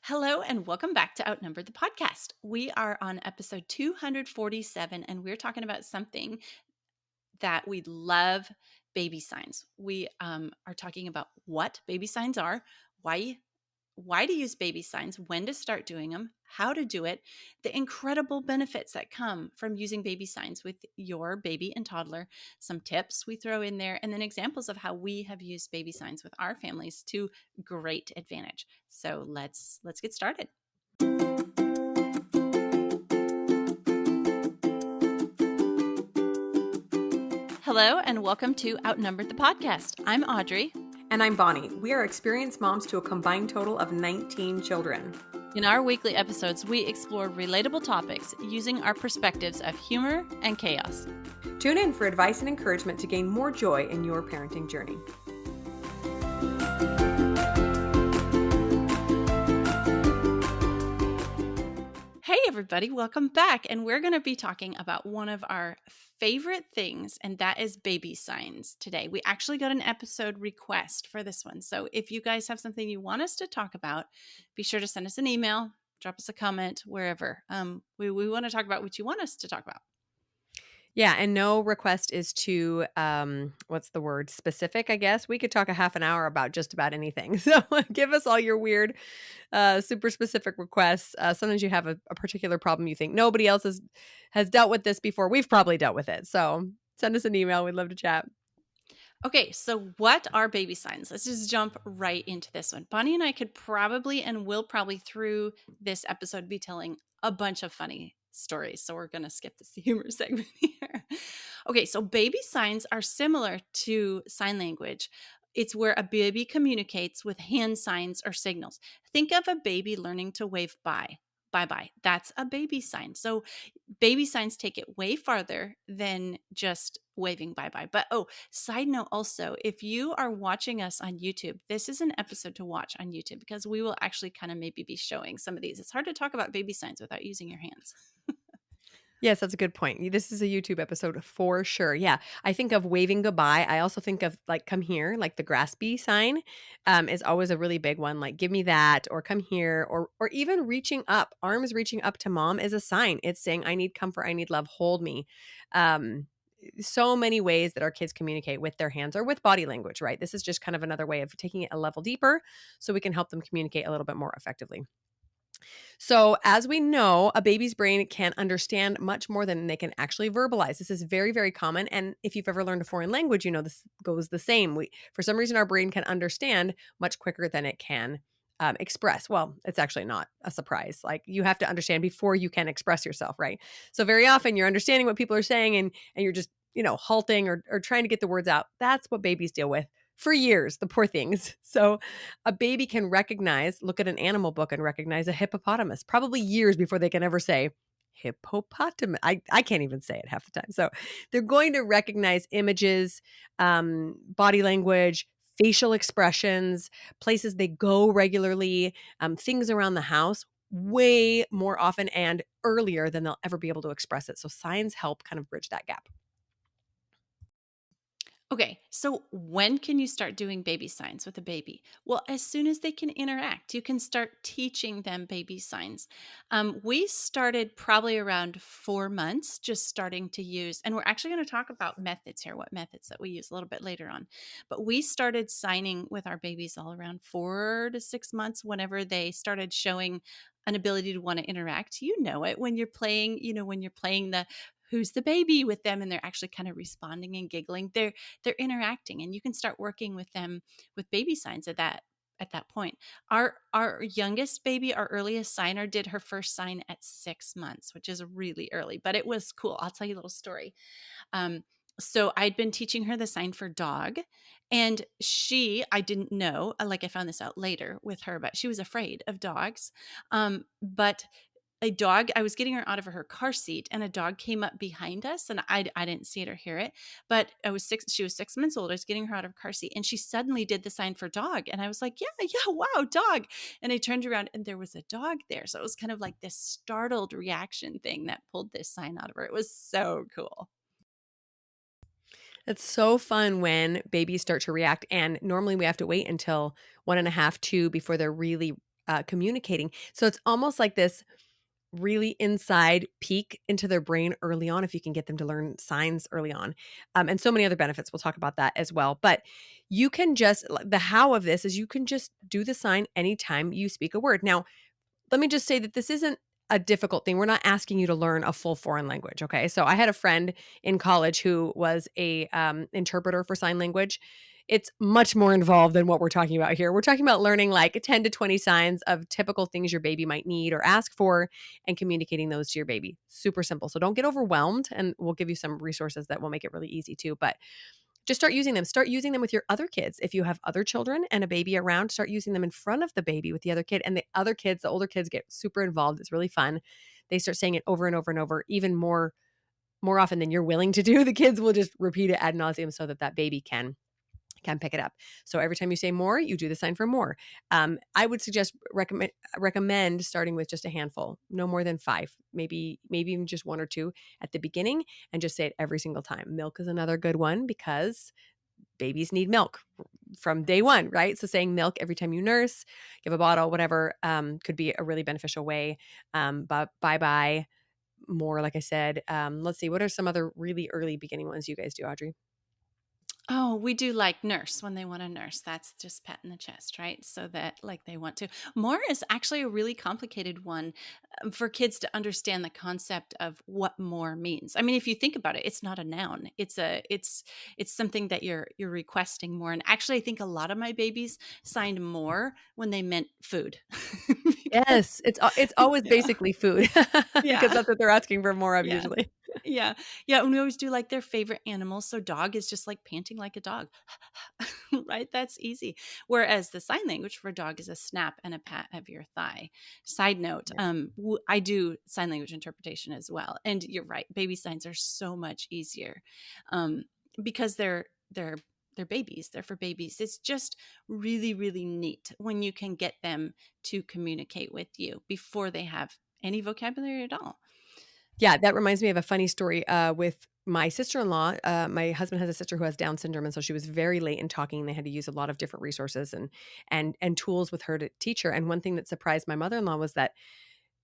Hello, and welcome back to Outnumbered the Podcast. We are on episode 247, and we're talking about something that we love, baby signs. We are talking about what baby signs are, why to use baby signs, when to start doing them, how to do it, the incredible benefits that come from using baby signs with your baby and toddler, some tips we throw in there, and then examples of how we have used baby signs with our families to great advantage. So let's get started. Hello, and welcome to Outnumbered the Podcast. I'm Audrey. And I'm Bonnie. We are experienced moms to a combined total of 19 children. In our weekly episodes, we explore relatable topics using our perspectives of humor and chaos. Tune in for advice and encouragement to gain more joy in your parenting journey. Hey, everybody, welcome back. And we're going to be talking about one of our favorite things, and that is baby signs today. We actually got an episode request for this one. So if you guys have something you want us to talk about, be sure to send us an email, drop us a comment, wherever. We want to talk about what you want us to talk about. Yeah, and no request is too, specific, I guess. We could talk a half an hour about just about anything. So give us all your weird, super specific requests. Sometimes you have a particular problem you think nobody else has dealt with this before. We've probably dealt with it. So send us an email. We'd love to chat. Okay, so what are baby signs? Let's just jump right into this one. Bonnie and I could probably and will probably through this episode be telling a bunch of funny stories. So we're going to skip this humor segment here. Okay, so baby signs are similar to sign language. It's where a baby communicates with hand signs or signals. Think of a baby learning to wave bye. Bye bye. That's a baby sign. So baby signs take it way farther than just waving bye bye. But side note also, if you are watching us on YouTube, this is an episode to watch on YouTube because we will actually kind of maybe be showing some of these. It's hard to talk about baby signs without using your hands. Yes, that's a good point. This is a YouTube episode for sure. Yeah. I think of waving goodbye. I also think of like come here, like the graspy sign is always a really big one. Like give me that or come here or even reaching up. Arms reaching up to mom is a sign. It's saying I need comfort, I need love, hold me. Um so many ways that our kids communicate with their hands or with body language, right? This is just kind of another way of taking it a level deeper so we can help them communicate a little bit more effectively. So, as we know, a baby's brain can understand much more than they can actually verbalize. This is very, very common. And if you've ever learned a foreign language, you know this goes the same. For some reason, our brain can understand much quicker than it can express. Well, it's actually not a surprise. Like you have to understand before you can express yourself, right? So, very often you're understanding what people are saying and you're just, halting or trying to get the words out. That's what babies deal with for years, the poor things. So a baby can look at an animal book and recognize a hippopotamus, probably years before they can ever say hippopotamus. I can't even say it half the time. So they're going to recognize images, body language, facial expressions, places they go regularly, things around the house way more often and earlier than they'll ever be able to express it. So signs help kind of bridge that gap. Okay, so when can you start doing baby signs with a baby? Well, as soon as they can interact, you can start teaching them baby signs. We started probably around 4 months, just starting to use, and we're actually going to talk about methods here, what methods that we use a little bit later on. But we started signing with our babies all around 4 to 6 months, whenever they started showing an ability to want to interact. You know it when you're playing, when you're playing the who's the baby with them and they're actually kind of responding and giggling. They're interacting, and you can start working with them with baby signs at that point. Our youngest baby, our earliest signer, did her first sign at 6 months, which is really early, but it was cool. I'll tell you a little story. So I'd been teaching her the sign for dog, and I didn't know, like I found this out later with her, but she was afraid of dogs. But a dog, I was getting her out of her car seat, and a dog came up behind us, and I didn't see it or hear it, but she was 6 months old. I was getting her out of her car seat, and she suddenly did the sign for dog. And I was like, yeah, wow, dog. And I turned around and there was a dog there. So it was kind of like this startled reaction thing that pulled this sign out of her. It was so cool. It's so fun when babies start to react. And normally we have to wait until 1.5, 2 before they're really communicating. So it's almost like this really inside peek into their brain early on if you can get them to learn signs early on. And so many other benefits. We'll talk about that as well. But you can just, the how of this is you can just do the sign anytime you speak a word. Now, let me just say that this isn't a difficult thing. We're not asking you to learn a full foreign language, okay? So I had a friend in college who was a interpreter for sign language. It's much more involved than what we're talking about here. We're talking about learning like 10 to 20 signs of typical things your baby might need or ask for and communicating those to your baby. Super simple. So don't get overwhelmed, and we'll give you some resources that will make it really easy too. But just start using them. Start using them with your other kids. If you have other children and a baby around, start using them in front of the baby with the other kid. And the other kids, the older kids get super involved. It's really fun. They start saying it over and over and over, even more often than you're willing to do. The kids will just repeat it ad nauseum so that that baby can pick it up. So every time you say more, you do the sign for more. I would suggest recommend starting with just a handful, no more than 5, maybe even just 1 or 2 at the beginning, and just say it every single time. Milk is another good one because babies need milk from day one, right? So saying milk every time you nurse, give a bottle, whatever, could be a really beneficial way. But bye more, like I said. Let's see, what are some other really early beginning ones you guys do, Audrey? Oh, we do like nurse when they want to nurse. That's just pat in the chest, right? So that like they want to. More is actually a really complicated one for kids to understand the concept of what more means. I mean, if you think about it, it's not a noun. It's something that you're requesting more. And actually, I think a lot of my babies signed more when they meant food. Because Yes, it's always yeah. basically food because Yeah. that's what they're asking for more of Yeah. usually. Yeah. Yeah, and we always do, like, their favorite animals, so dog is just, like, panting like a dog, right? That's easy. Whereas the sign language for dog is a snap and a pat of your thigh. Side note, Yeah. I do sign language interpretation as well, and you're right, baby signs are so much easier, um, because they're babies, they're for babies. It's just really, really neat when you can get them to communicate with you before they have any vocabulary at all. Yeah, that reminds me of a funny story, with my sister-in-law. My husband has a sister who has Down syndrome, and so she was very late in talking. They had to use a lot of different resources and tools with her to teach her, and one thing that surprised my mother-in-law was that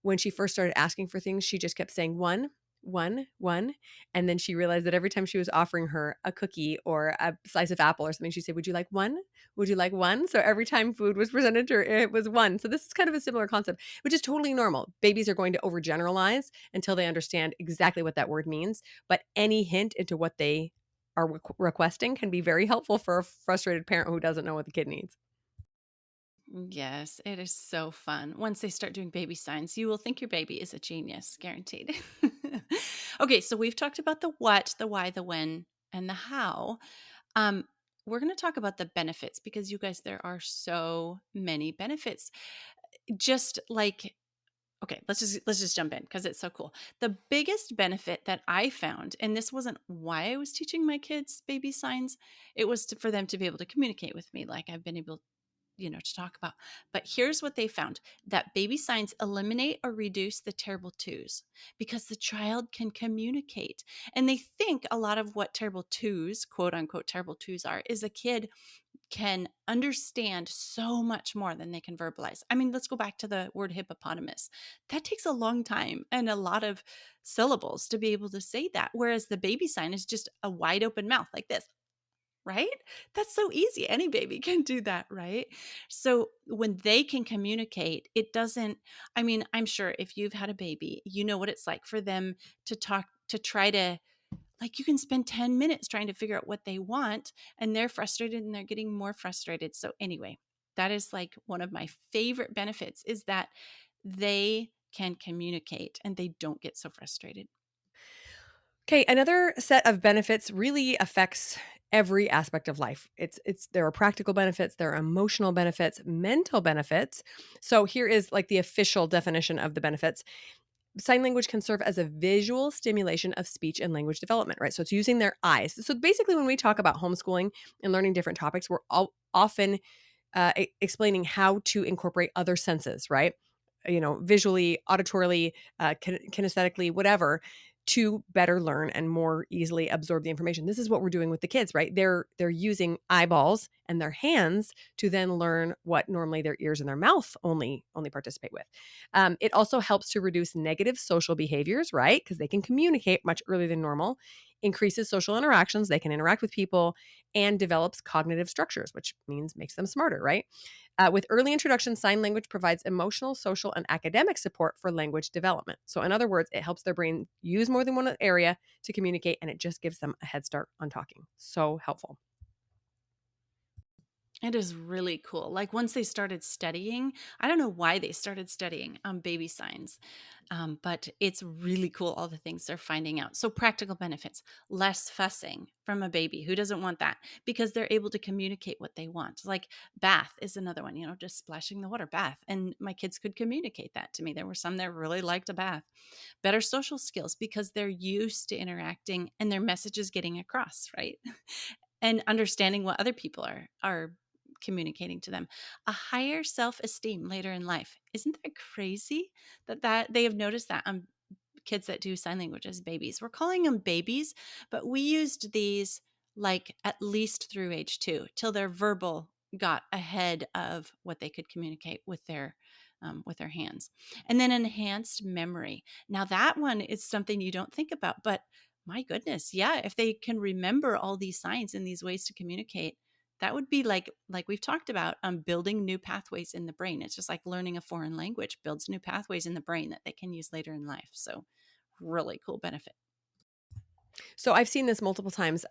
when she first started asking for things, she just kept saying, "One, one, one," and then she realized that every time she was offering her a cookie or a slice of apple or something, she'd say, "Would you like one? Would you like one?" So every time food was presented to her, it was one. So this is kind of a similar concept, which is totally normal. Babies are going to overgeneralize until they understand exactly what that word means, but any hint into what they are requesting can be very helpful for a frustrated parent who doesn't know what the kid needs. Yes, it is so fun. Once they start doing baby signs, you will think your baby is a genius, guaranteed. Okay, so we've talked about the what, the why, the when, and the how. Um, we're going to talk about the benefits because you guys, there are so many benefits. Just like, okay, let's just jump in because it's so cool. The biggest benefit that I found, and this wasn't why I was teaching my kids baby signs, it was for them to be able to communicate with me, like I've been able to talk about. But here's what they found, that baby signs eliminate or reduce the terrible twos because the child can communicate. And they think a lot of what terrible twos, quote unquote, terrible twos are, is a kid can understand so much more than they can verbalize. I mean, let's go back to the word hippopotamus. That takes a long time and a lot of syllables to be able to say that. Whereas the baby sign is just a wide open mouth like this, right? That's so easy. Any baby can do that, right? So when they can communicate, it doesn't, I mean, I'm sure if you've had a baby, you know what it's like for them to talk, to try to, like, you can spend 10 minutes trying to figure out what they want, and they're frustrated and they're getting more frustrated. So, anyway, that is like one of my favorite benefits is that they can communicate and they don't get so frustrated. Okay, another set of benefits really affects every aspect of life. It's there are practical benefits, there are emotional benefits, mental benefits. So here is like the official definition of the benefits. Sign language can serve as a visual stimulation of speech and language development, right? So it's using their eyes. So basically when we talk about homeschooling and learning different topics, we're all often explaining how to incorporate other senses, right? Visually, auditorily, kinesthetically, whatever, to better learn and more easily absorb the information. This is what we're doing with the kids, right? They're using eyeballs and their hands to then learn what normally their ears and their mouth only participate with. It also helps to reduce negative social behaviors, right? Because they can communicate much earlier than normal, increases social interactions, they can interact with people, and develops cognitive structures, which means makes them smarter, right? With early introduction, sign language provides emotional, social, and academic support for language development. So, in other words, it helps their brain use more than one area to communicate, and it just gives them a head start on talking. So helpful. It is really cool. Like once they started studying, I don't know why they started studying baby signs, but it's really cool all the things they're finding out. So, practical benefits: less fussing from a baby. Who doesn't want that? Because they're able to communicate what they want. Like bath is another one, just splashing the water, bath. And my kids could communicate that to me. There were some that really liked a bath. Better social skills because they're used to interacting and their message is getting across, right? And understanding what other people are communicating to them. A higher self-esteem later in life. Isn't that crazy that they have noticed that on kids that do sign language as babies? We're calling them babies, but we used these like at least through age 2 till their verbal got ahead of what they could communicate with their hands. And then enhanced memory. Now that one is something you don't think about, but my goodness, yeah, if they can remember all these signs and these ways to communicate, that would be like we've talked about, building new pathways in the brain. It's just like learning a foreign language builds new pathways in the brain that they can use later in life. So really cool benefit. So I've seen this multiple times.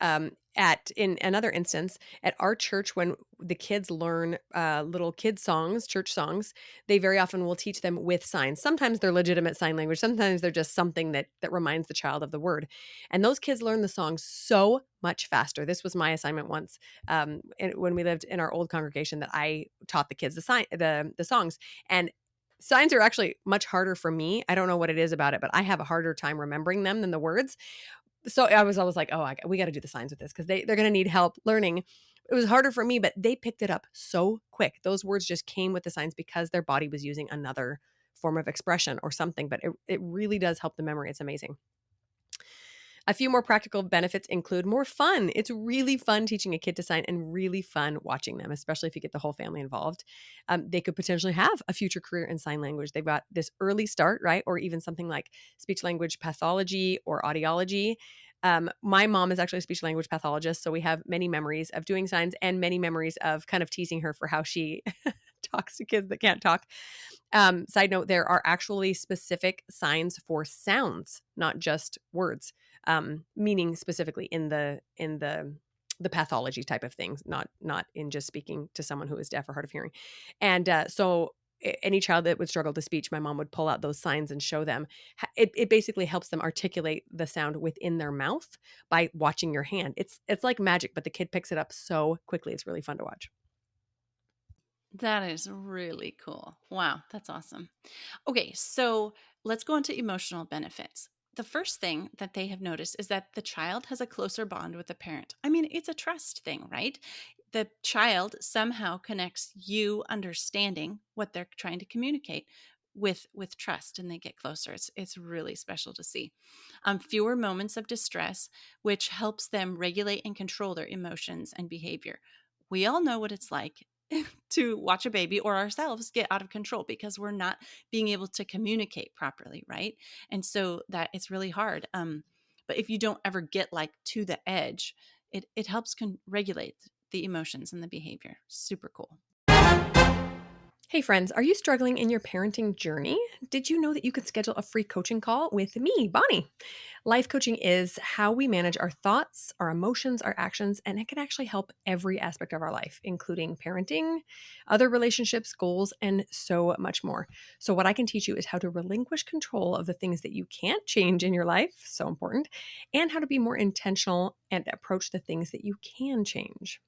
At in another instance at our church, when the kids learn little kid songs, church songs, they very often will teach them with signs. Sometimes they're legitimate sign language. Sometimes they're just something that reminds the child of the word. And those kids learn the songs so much faster. This was my assignment once, when we lived in our old congregation, that I taught the kids the songs. And signs are actually much harder for me. I don't know what it is about it, but I have a harder time remembering them than the words. So I was always like, oh, we got to do the signs with this because they're going to need help learning. It was harder for me, but they picked it up so quick. Those words just came with the signs because their body was using another form of expression or something, but it really does help the memory. It's amazing. A few more practical benefits include more fun. It's really fun teaching a kid to sign and really fun watching them, especially if you get the whole family involved. They could potentially have a future career in sign language. They've got this early start, right? Or even something like speech language pathology or audiology. My mom is actually a speech language pathologist, so we have many memories of doing signs and many memories of kind of teasing her for how she talks to kids that can't talk. Side note, there are actually specific signs for sounds, not just words, meaning specifically in the pathology type of things, not in just speaking to someone who is deaf or hard of hearing. And so any child that would struggle to speech, my mom would pull out those signs and show them. It basically helps them articulate the sound within their mouth by watching your hand. It's like magic, but the kid picks it up so quickly. It's really fun to watch. That is really cool. Wow, that's awesome. Okay, so let's go into emotional benefits. The first thing that they have noticed is that the child has a closer bond with the parent. I mean, it's a trust thing, right? The child somehow connects you understanding what they're trying to communicate with trust, and they get closer. It's really special to see. Fewer moments of distress, which helps them regulate and control their emotions and behavior. We all know what it's like to watch a baby or ourselves get out of control because we're not being able to communicate properly, right? And so that it's really hard. But if you don't ever get like to the edge, it helps regulate the emotions and the behavior. Super cool. Hey friends, are you struggling in your parenting journey? Did you know that you could schedule a free coaching call with me, Bonnie? Life coaching is how we manage our thoughts, our emotions, our actions, and it can actually help every aspect of our life, including parenting, other relationships, goals, and so much more. So, what I can teach you is how to relinquish control of the things that you can't change in your life, so important, and how to be more intentional and approach the things that you can change.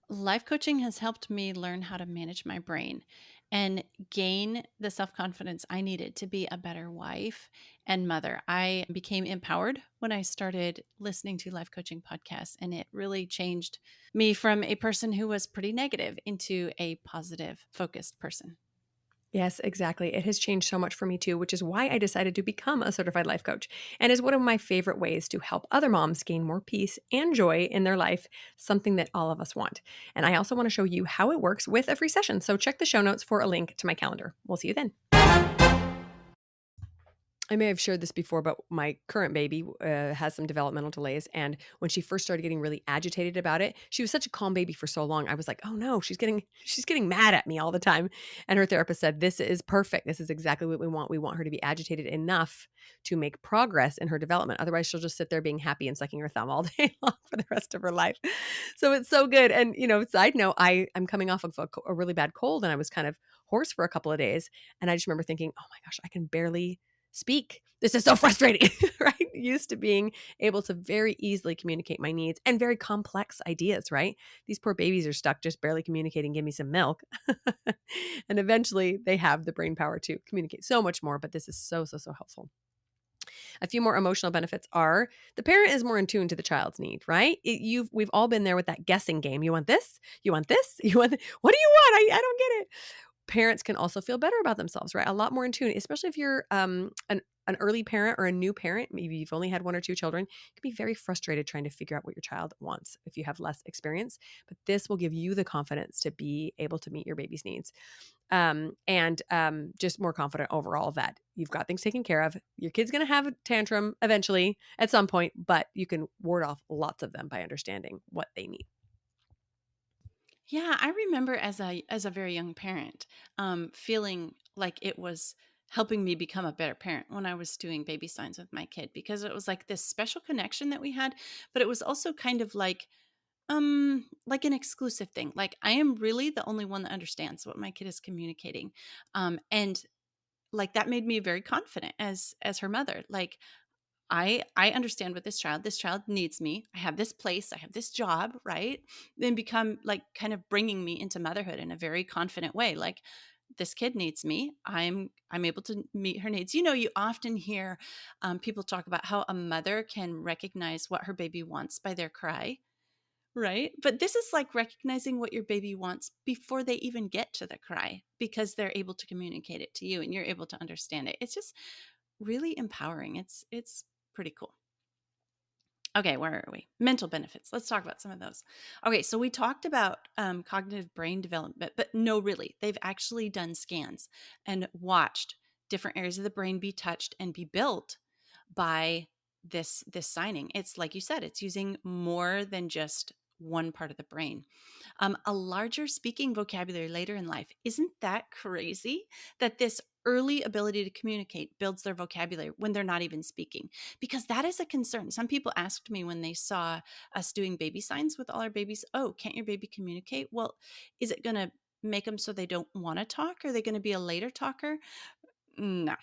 Life coaching has helped me learn how to manage my brain and gain the self confidence I needed to be a better wife and mother. I became empowered when I started listening to life coaching podcasts, and it really changed me from a person who was pretty negative into a positive, focused person. Yes, exactly. It has changed so much for me too, which is why I decided to become a certified life coach and is one of my favorite ways to help other moms gain more peace and joy in their life, something that all of us want. And I also want to show you how it works with a free session. So check the show notes for a link to my calendar. We'll see you then. I may have shared this before, but my current baby has some developmental delays. And when she first started getting really agitated about it, she was such a calm baby for so long. I was like, oh no, she's getting mad at me all the time. And her therapist said, this is perfect. This is exactly what we want. We want her to be agitated enough to make progress in her development. Otherwise, she'll just sit there being happy and sucking her thumb all day long for the rest of her life. So it's so good. And, side note, I'm coming off of a really bad cold and I was kind of hoarse for a couple of days. And I just remember thinking, oh my gosh, I can barely speak. This is so frustrating, right? Used to being able to very easily communicate my needs and very complex ideas, right? These poor babies are stuck just barely communicating, give me some milk. And eventually they have the brain power to communicate so much more, but this is so, so, so helpful. A few more emotional benefits are the parent is more in tune to the child's need, right? We've all been there with that guessing game. You want this? You want this? You want what do you want? I don't get it. Parents can also feel better about themselves, right? A lot more in tune, especially if you're an early parent or a new parent. Maybe you've only had one or two children. You can be very frustrated trying to figure out what your child wants if you have less experience. But this will give you the confidence to be able to meet your baby's needs, and just more confident overall that you've got things taken care of. Your kid's going to have a tantrum eventually at some point, but you can ward off lots of them by understanding what they need. Yeah, I remember as a very young parent, feeling like it was helping me become a better parent when I was doing baby signs with my kid because it was like this special connection that we had, but it was also kind of like an exclusive thing. Like I am really the only one that understands what my kid is communicating, and like that made me very confident as her mother. Like I understand what this child needs me. I have this place, I have this job, right? Then become like kind of bringing me into motherhood in a very confident way. Like this kid needs me. I'm able to meet her needs. You often hear people talk about how a mother can recognize what her baby wants by their cry, right? But this is like recognizing what your baby wants before they even get to the cry because they're able to communicate it to you and you're able to understand it. It's just really empowering. It's pretty cool. Okay, where are we? Mental benefits. Let's talk about some of those. Okay, so we talked about cognitive brain development, but no, really, they've actually done scans and watched different areas of the brain be touched and be built by this signing. It's like you said, it's using more than just one part of the brain. A larger speaking vocabulary later in life. Isn't that crazy that this early ability to communicate builds their vocabulary when they're not even speaking? Because that is a concern. Some people asked me when they saw us doing baby signs with all our babies, oh, can't your baby communicate? Well, is it going to make them so they don't want to talk? Are they going to be a later talker? No.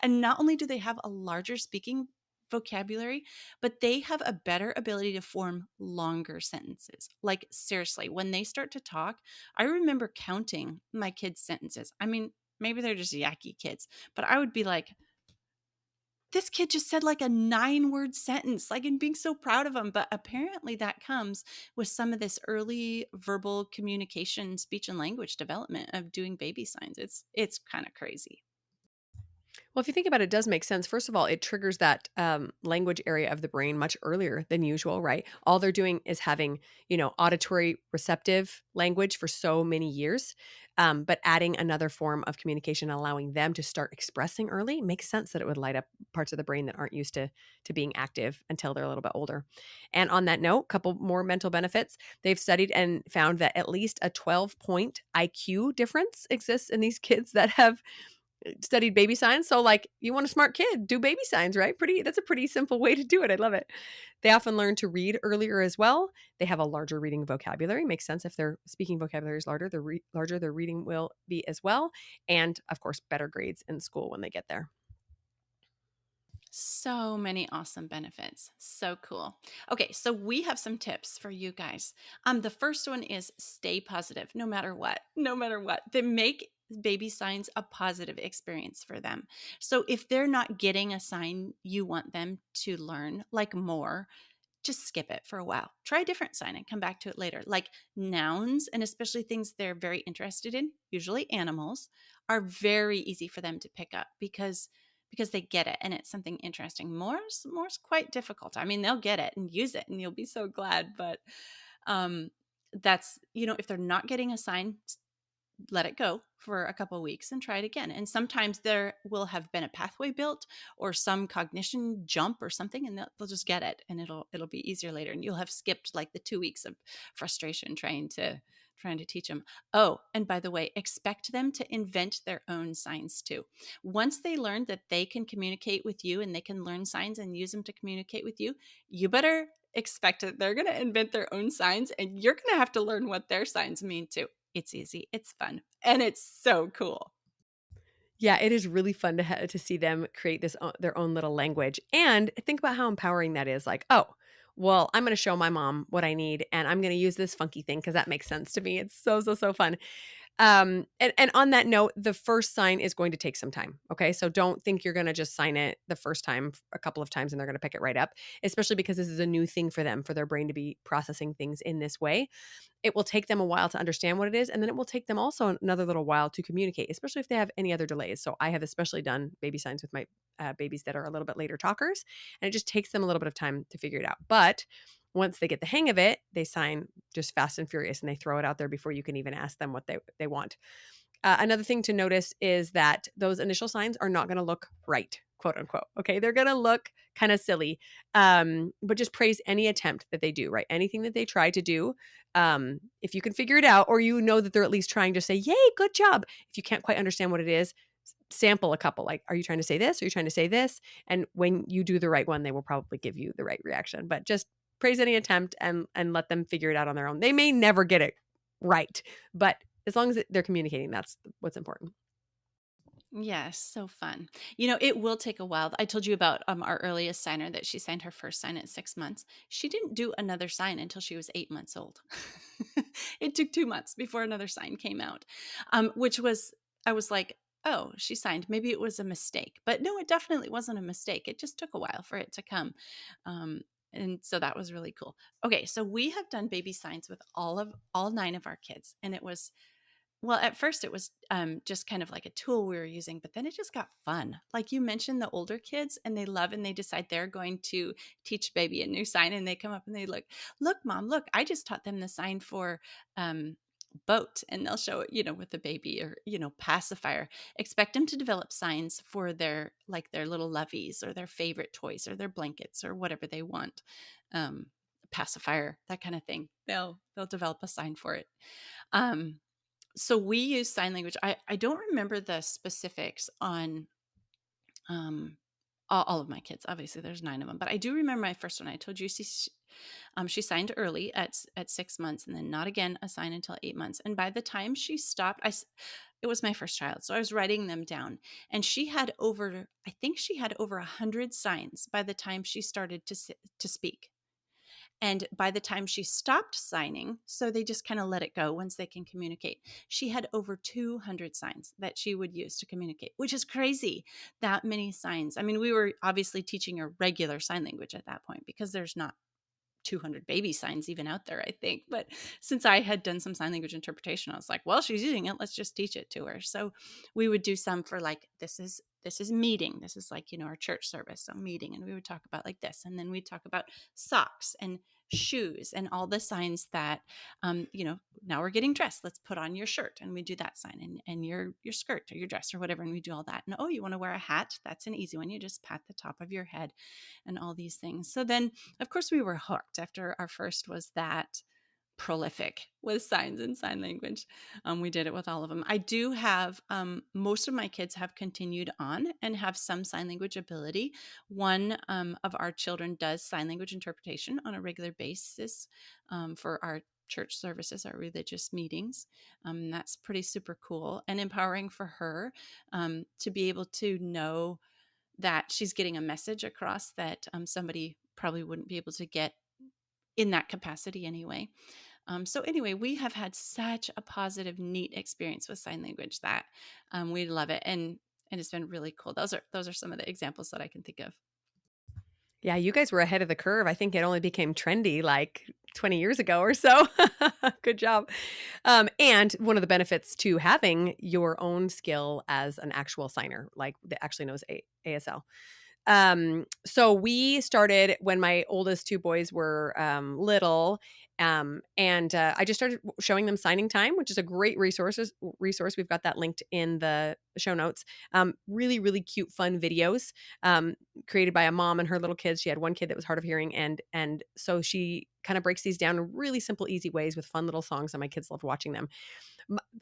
And not only do they have a larger speaking vocabulary, but they have a better ability to form longer sentences. Like, seriously, when they start to talk, I remember counting my kids' sentences. I mean, maybe they're just yucky kids, but I would be like, this kid just said like a 9-word sentence, like, and being so proud of them. But apparently that comes with some of this early verbal communication, speech and language development of doing baby signs. It's kind of crazy. Well, if you think about it, it does make sense. First of all, it triggers that language area of the brain much earlier than usual, right? All they're doing is having, auditory receptive language for so many years. But adding another form of communication and allowing them to start expressing early makes sense that it would light up parts of the brain that aren't used to being active until they're a little bit older. And on that note, a couple more mental benefits. They've studied and found that at least a 12-point IQ difference exists in these kids that have studied baby signs. So like you want a smart kid, do baby signs, right? That's a pretty simple way to do it. I love it. They often learn to read earlier as well. They have a larger reading vocabulary. Makes sense if their speaking vocabulary is larger, larger their reading will be as well. And of course, better grades in school when they get there. So many awesome benefits. So cool. Okay, so we have some tips for you guys. The first one is stay positive no matter what. No matter what. They make baby signs a positive experience for them. So if they're not getting a sign you want them to learn, like more, just skip it for a while. Try a different sign and come back to it later. Like nouns, and especially things they're very interested in, usually animals, are very easy for them to pick up because they get it and it's something interesting. More's quite difficult. I mean, they'll get it and use it and you'll be so glad, but um that's, if they're not getting a sign, let it go for a couple of weeks and try it again. And sometimes there will have been a pathway built or some cognition jump or something, and they'll just get it, and it'll be easier later. And you'll have skipped like the 2 weeks of frustration trying to teach them. Oh, and by the way, expect them to invent their own signs too. Once they learn that they can communicate with you and they can learn signs and use them to communicate with you, you better expect it. They're going to invent their own signs, and you're going to have to learn what their signs mean too. It's easy, it's fun, and it's so cool. Yeah, it is really fun to see them create this their own little language, and think about how empowering that is. Like, oh, well, I'm going to show my mom what I need, and I'm going to use this funky thing because that makes sense to me. It's so fun. And on that note, the first sign is going to take some time. Okay. So don't think you're going to just sign it the first time, a couple of times, and they're going to pick it right up, especially because this is a new thing for them, for their brain to be processing things in this way. It will take them a while to understand what it is. And then it will take them also another little while to communicate, especially if they have any other delays. So I have especially done baby signs with my babies that are a little bit later talkers, and it just takes them a little bit of time to figure it out. But once they get the hang of it, they sign just fast and furious, and they throw it out there before you can even ask them what they want. Another thing to notice is that those initial signs are not going to look right, quote unquote. Okay. They're going to look kind of silly. But just praise any attempt that they do, right? Anything that they try to do. If you can figure it out, or you know that they're at least trying to say, yay, good job. If you can't quite understand what it is, sample a couple. Like, are you trying to say this? Are you trying to say this? And when you do the right one, they will probably give you the right reaction. But just praise any attempt and let them figure it out on their own. They may never get it right, but as long as they're communicating, that's what's important. Yes, so fun. It will take a while. I told you about our earliest signer that she signed her first sign at 6 months. She didn't do another sign until she was 8 months old. It took 2 months before another sign came out, which was, I was like, oh, she signed. Maybe it was a mistake. But no, it definitely wasn't a mistake. It just took a while for it to come. Um, and so that was really cool. Okay, so we have done baby signs with all 9 of our kids, and it was, well, at first it was just kind of like a tool we were using, but then it just got fun. Like you mentioned, the older kids, and they love, and they decide they're going to teach baby a new sign, and they come up and they look, mom, look, I just taught them the sign for boat, and they'll show it, with the baby, or, pacifier. Expect them to develop signs for their little loveys or their favorite toys or their blankets or whatever they want. Um, Pacifier, that kind of thing. They'll develop a sign for it. Um, so we use sign language. I don't remember the specifics on um, all of my kids. Obviously, there's 9 of them, but I do remember my first one. I told you she signed early at 6 months, and then not again a sign until 8 months. And by the time she stopped, it was my first child, so I was writing them down, and I think she had over 100 signs by the time she started to speak. And by the time she stopped signing, so they just kind of let it go once they can communicate, she had over 200 signs that she would use to communicate, which is crazy. That many signs. I mean, we were obviously teaching her regular sign language at that point because there's not 200 baby signs even out there, I think. But since I had done some sign language interpretation, I was like, well, she's using it. Let's just teach it to her. So we would do some for like, this is meeting. This is like, our church service, so meeting. And we would talk about like this. And then we'd talk about socks and shoes and all the signs that, now we're getting dressed. Let's put on your shirt. And we do that sign, and your skirt or your dress or whatever. And we do all that. And oh, you want to wear a hat? That's an easy one. You just pat the top of your head and all these things. So then, of course, we were hooked after our first was that prolific with signs and sign language. We did it with all of them. I do have, most of my kids have continued on and have some sign language ability. One of our children does sign language interpretation on a regular basis for our church services, our religious meetings. That's pretty super cool and empowering for her to be able to know that she's getting a message across that somebody probably wouldn't be able to get in that capacity anyway. So anyway, we have had such a positive, neat experience with sign language that we love it, and it's been really cool. Those are some of the examples that I can think of. Yeah, you guys were ahead of the curve. I think it only became trendy like 20 years ago or so. Good job. And one of the benefits to having your own skill as an actual signer, like that actually knows ASL. So we started when my oldest two boys were little. And I just started showing them signing time, which is a great resource. We've got that linked in the show notes. Really, really cute, fun videos created by a mom and her little kids. She had one kid that was hard of hearing, and so she kind of breaks these down in really simple, easy ways with fun little songs, and my kids loved watching them.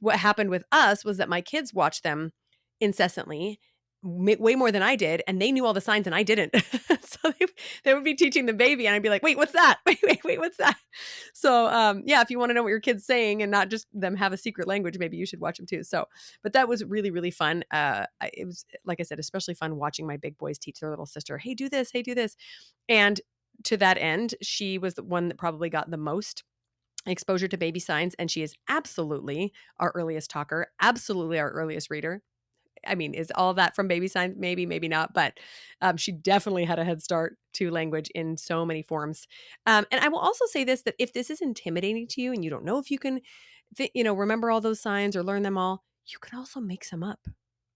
What happened with us was that my kids watched them incessantly, way more than I did, and they knew all the signs and I didn't. So they would be teaching the baby and I'd be like, wait, what's that? Wait, what's that? So yeah, if you want to know what your kid's saying and not just them have a secret language, maybe you should watch them too. So, but that was really, really fun. It was, like I said, especially fun watching my big boys teach their little sister, hey, do this, hey, do this. And to that end, she was the one that probably got the most exposure to baby signs, and she is absolutely our earliest talker, absolutely our earliest reader. I mean, is all that from baby signs? Maybe, maybe not, but she definitely had a head start to language in so many forms. And I will also say this, that if this is intimidating to you and you don't know if you can, remember all those signs or learn them all, you can also make some up.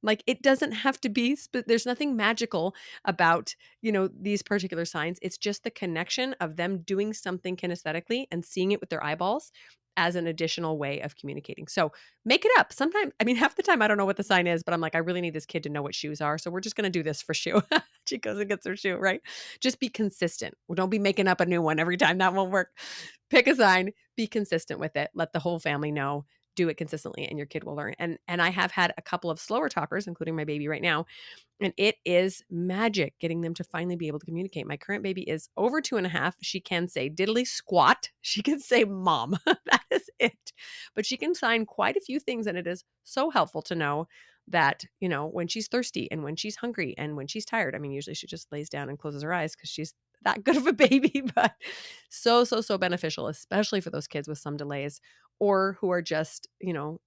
Like, it doesn't have to be, there's nothing magical about, these particular signs. It's just the connection of them doing something kinesthetically and seeing it with their eyeballs as an additional way of communicating. So make it up. Sometimes, I mean, half the time I don't know what the sign is, but I'm like, I really need this kid to know what shoes are. So we're just going to do this for shoe. She goes and gets her shoe, right? Just be consistent. Well, don't be making up a new one every time. That won't work. Pick a sign, be consistent with it. Let the whole family know. Do it consistently and your kid will learn. And I have had a couple of slower talkers, including my baby right now. And it is magic getting them to finally be able to communicate. My current baby is over 2.5. She can say diddly squat. She can say mom. That is it. But she can sign quite a few things. And it is so helpful to know that, when she's thirsty and when she's hungry and when she's tired. I mean, usually she just lays down and closes her eyes because she's that good of a baby, but so beneficial, especially for those kids with some delays or who are just,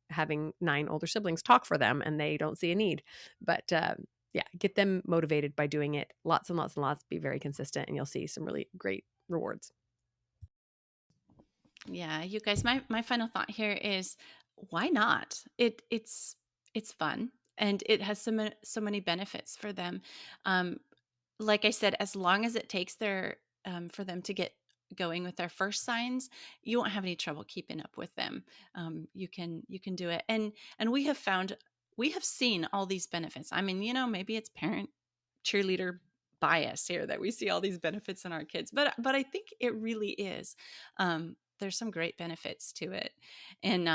having 9 older siblings talk for them and they don't see a need. But yeah, get them motivated by doing it lots and lots and lots. Be very consistent and you'll see some really great rewards. Yeah, you guys, my final thought here is, why not? It's fun and it has so many benefits for them. Um, like I said, as long as it takes for them to get going with their first signs, you won't have any trouble keeping up with them. You can do it, and we have seen all these benefits. I mean, maybe it's parent cheerleader bias here that we see all these benefits in our kids, but I think it really is. There's some great benefits to it, and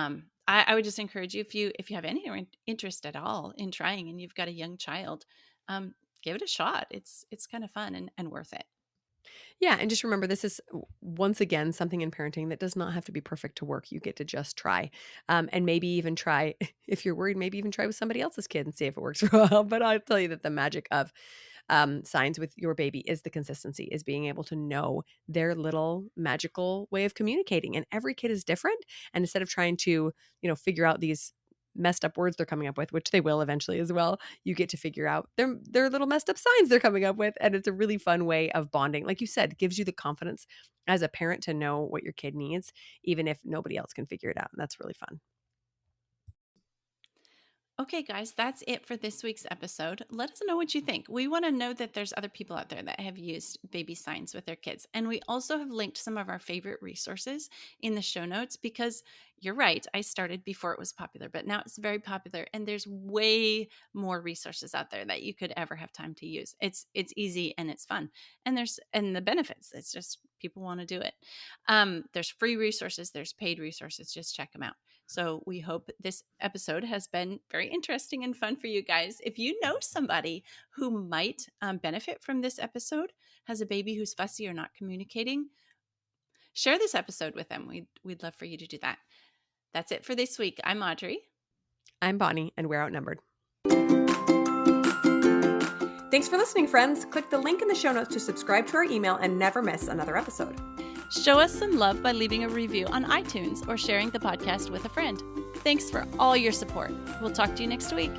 I would just encourage you, if you have any interest at all in trying and you've got a young child, give it a shot. It's kind of fun and worth it. Yeah. And just remember, this is once again something in parenting that does not have to be perfect to work. You get to just try. And maybe even try, if you're worried, maybe even try with somebody else's kid and see if it works well. But I'll tell you that the magic of signs with your baby is the consistency, is being able to know their little magical way of communicating. And every kid is different. And instead of trying to, figure out these messed up words they're coming up with, which they will eventually as well, you get to figure out their little messed up signs they're coming up with. And it's a really fun way of bonding. Like you said, it gives you the confidence as a parent to know what your kid needs, even if nobody else can figure it out. And that's really fun. Okay, guys, that's it for this week's episode. Let us know what you think. We want to know that there's other people out there that have used baby signs with their kids. And we also have linked some of our favorite resources in the show notes, because you're right, I started before it was popular, but now it's very popular and there's way more resources out there that you could ever have time to use. It's easy and it's fun. And the benefits, it's just people want to do it. There's free resources, there's paid resources, just check them out. So we hope this episode has been very interesting and fun for you guys. If you know somebody who might benefit from this episode, has a baby who's fussy or not communicating, share this episode with them. We'd love for you to do that. That's it for this week. I'm Audrey. I'm Bonnie, and we're outnumbered. Thanks for listening, friends. Click the link in the show notes to subscribe to our email and never miss another episode. Show us some love by leaving a review on iTunes or sharing the podcast with a friend. Thanks for all your support. We'll talk to you next week.